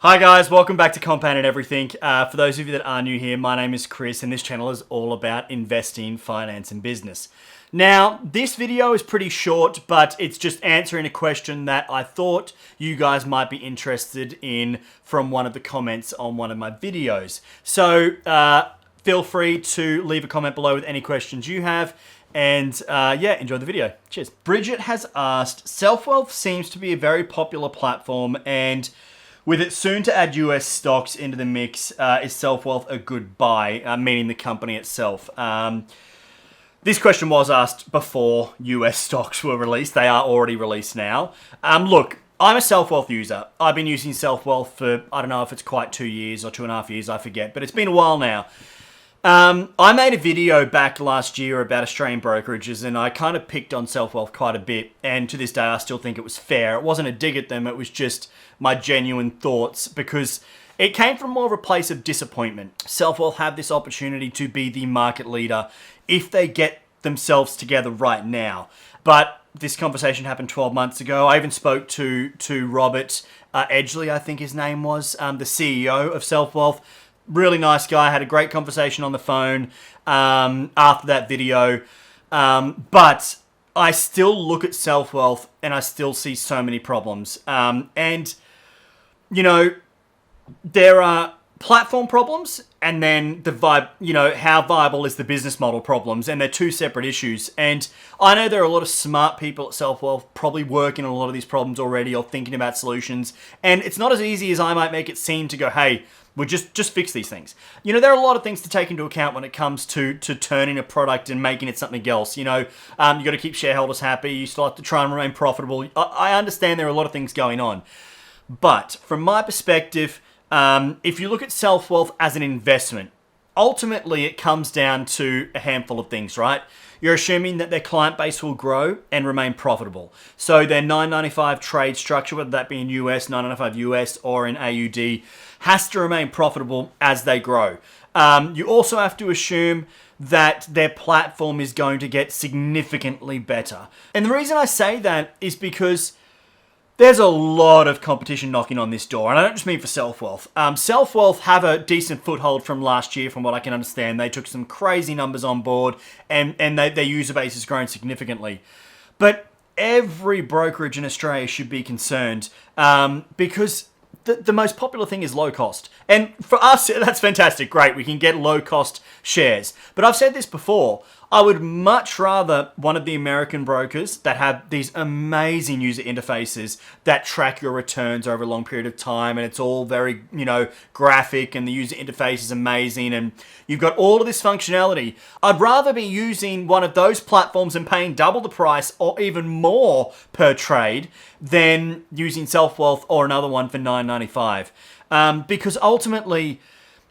Hi guys, welcome back to Compound and Everything. For those of you that are new here, my name is Chris and this channel is all about investing, finance and business. Now, this video is pretty short, but it's just answering a question that I thought you guys might be interested in from one of the comments on one of my videos. So feel free to leave a comment below with any questions you have. And yeah, enjoy the video. Cheers. Bridget has asked, Selfwealth seems to be a very popular platform, and with it soon to add US stocks into the mix, is Selfwealth a good buy, meaning the company itself? This question was asked before US stocks were released. They are already released now. Look, I'm a Selfwealth user. I've been using Selfwealth for, I don't know if it's quite 2 years or 2.5 years, I forget, but it's been a while now. I made a video back last year about Australian brokerages, and I kind of picked on Selfwealth quite a bit, and to this day I still think it was fair. It wasn't a dig at them, it was just my genuine thoughts, because it came from more of a place of disappointment. Selfwealth have this opportunity to be the market leader if they get themselves together right now. But this conversation happened 12 months ago. I even spoke to Robert Edgley, I think his name was, the CEO of Selfwealth. Really nice guy, had a great conversation on the phone after that video. But I still look at Selfwealth and I still see so many problems. And, you know, there are platform problems and then how viable is the business model problems, and they're two separate issues. And I know there are a lot of smart people at Selfwealth probably working on a lot of these problems already or thinking about solutions. And it's not as easy as I might make it seem to go, hey, we'll just fix these things. You know, there are a lot of things to take into account when it comes to turning a product and making it something else. You know, you got to keep shareholders happy. You still have to try and remain profitable. I understand there are a lot of things going on. But from my perspective, if you look at Selfwealth as an investment, ultimately it comes down to a handful of things, right? You're assuming that their client base will grow and remain profitable. So their 995 trade structure, whether that be in US, 995 US or in AUD, has to remain profitable as they grow. You also have to assume that their platform is going to get significantly better. And the reason I say that is because there's a lot of competition knocking on this door, and I don't just mean for Selfwealth. Selfwealth have a decent foothold from last year, from what I can understand. They took some crazy numbers on board, and their user base has grown significantly. But every brokerage in Australia should be concerned because the most popular thing is low cost. And for us, that's fantastic. Great, we can get low cost shares. But I've said this before, I would much rather one of the American brokers that have these amazing user interfaces that track your returns over a long period of time, and it's all very, graphic, and the user interface is amazing, and you've got all of this functionality. I'd rather be using one of those platforms and paying double the price or even more per trade than using Selfwealth or another one for $9.95. Because ultimately,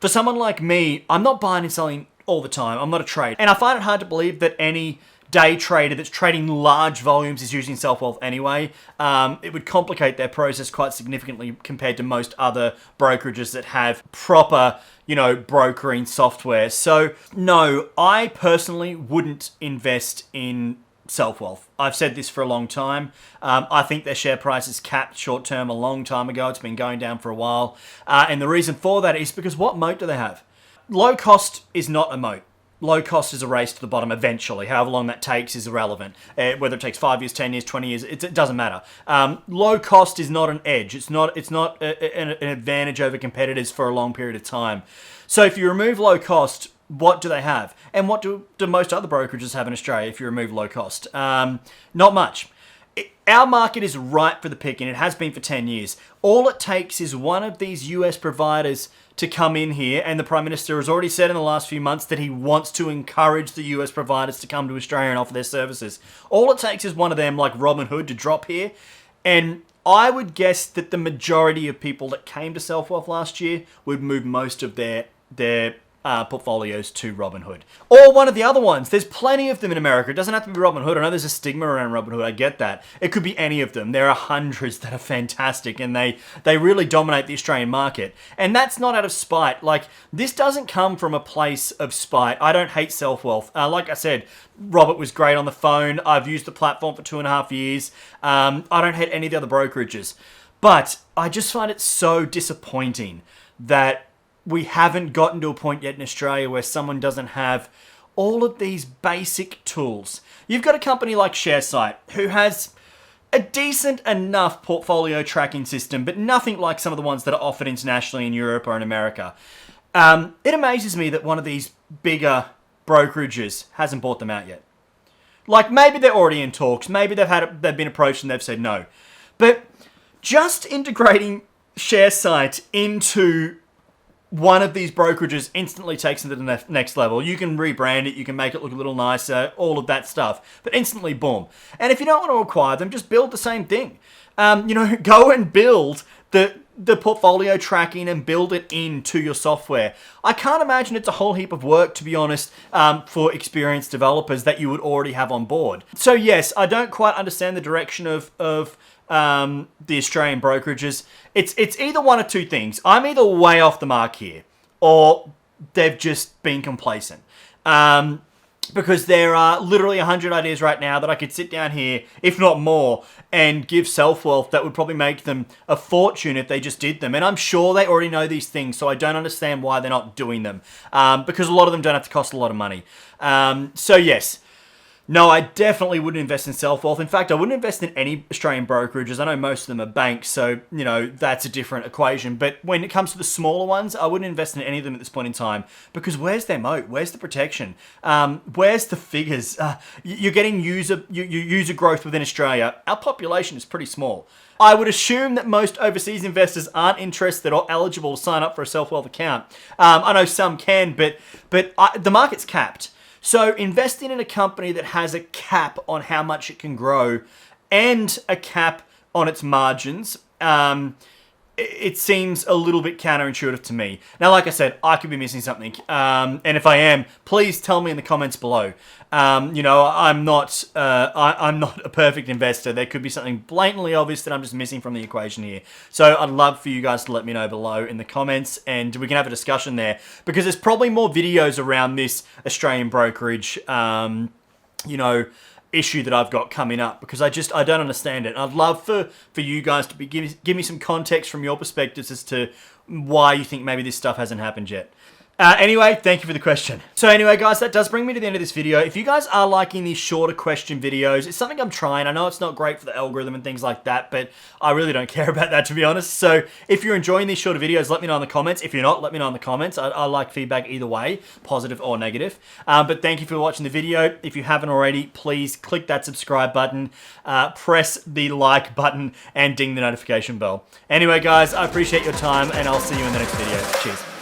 for someone like me, I'm not buying and selling all the time. I'm not a trader. And I find it hard to believe that any day trader that's trading large volumes is using Selfwealth anyway. It would complicate their process quite significantly compared to most other brokerages that have proper, brokering software. So no, I personally wouldn't invest in Selfwealth. I've said this for a long time. I think their share price is capped short term a long time ago. It's been going down for a while. And the reason for that is because what moat do they have? Low cost is not a moat. Low cost is a race to the bottom eventually. However long that takes is irrelevant. Whether it takes 5 years, 10 years, 20 years, it doesn't matter. Low cost is not an edge. It's not an advantage over competitors for a long period of time. So if you remove low cost, what do they have? And what do most other brokerages have in Australia if you remove low cost? Not much. Our market is ripe for the picking. It has been for 10 years. All it takes is one of these US providers to come in here, and the Prime Minister has already said in the last few months that he wants to encourage the US providers to come to Australia and offer their services. All it takes is one of them, like Robinhood, to drop here, and I would guess that the majority of people that came to Selfwealth last year would move most of their portfolios to Robinhood. Or one of the other ones. There's plenty of them in America. It doesn't have to be Robinhood. I know there's a stigma around Robinhood. I get that. It could be any of them. There are hundreds that are fantastic, and they really dominate the Australian market. And that's not out of spite. Like, this doesn't come from a place of spite. I don't hate Selfwealth. Like I said, Robert was great on the phone. I've used the platform for 2.5 years. I don't hate any of the other brokerages. But I just find it so disappointing that we haven't gotten to a point yet in Australia where someone doesn't have all of these basic tools. You've got a company like ShareSite who has a decent enough portfolio tracking system, but nothing like some of the ones that are offered internationally in Europe or in America. It amazes me that one of these bigger brokerages hasn't bought them out yet. Like, maybe they're already in talks, maybe they've been approached and they've said no. But just integrating ShareSite into one of these brokerages instantly takes it to the next level. You can rebrand it, you can make it look a little nicer, all of that stuff. But instantly, boom. And if you don't want to acquire them, just build the same thing. Go and build the portfolio tracking and build it into your software. I can't imagine it's a whole heap of work, to be honest, for experienced developers that you would already have on board. So yes, I don't quite understand the direction of the Australian brokerages. It's either one of two things. I'm either way off the mark here, or they've just been complacent. Because there are literally 100 ideas right now that I could sit down here, if not more, and give Selfwealth that would probably make them a fortune if they just did them. And I'm sure they already know these things, so I don't understand why they're not doing them. Because a lot of them don't have to cost a lot of money. So yes. No, I definitely wouldn't invest in Selfwealth. In fact, I wouldn't invest in any Australian brokerages. I know most of them are banks, so, that's a different equation. But when it comes to the smaller ones, I wouldn't invest in any of them at this point in time. Because where's their moat? Where's the protection? Where's the figures? You're getting user growth within Australia. Our population is pretty small. I would assume that most overseas investors aren't interested or eligible to sign up for a Selfwealth account. I know some can, but the market's capped. So investing in a company that has a cap on how much it can grow and a cap on its margins, it seems a little bit counterintuitive to me. Now, like I said, I could be missing something. And if I am, please tell me in the comments below. I'm not a perfect investor. There could be something blatantly obvious that I'm just missing from the equation here. So I'd love for you guys to let me know below in the comments, and we can have a discussion there, because there's probably more videos around this Australian brokerage, issue that I've got coming up, because I don't understand it. And I'd love for you guys to give me some context from your perspectives as to why you think maybe this stuff hasn't happened yet. Anyway, thank you for the question. So anyway, guys, that does bring me to the end of this video. If you guys are liking these shorter question videos, it's something I'm trying. I know it's not great for the algorithm and things like that, but I really don't care about that, to be honest. So if you're enjoying these shorter videos, let me know in the comments. If you're not, let me know in the comments. I like feedback either way, positive or negative. But thank you for watching the video. If you haven't already, please click that subscribe button, press the like button, and ding the notification bell. Anyway, guys, I appreciate your time, and I'll see you in the next video. Cheers.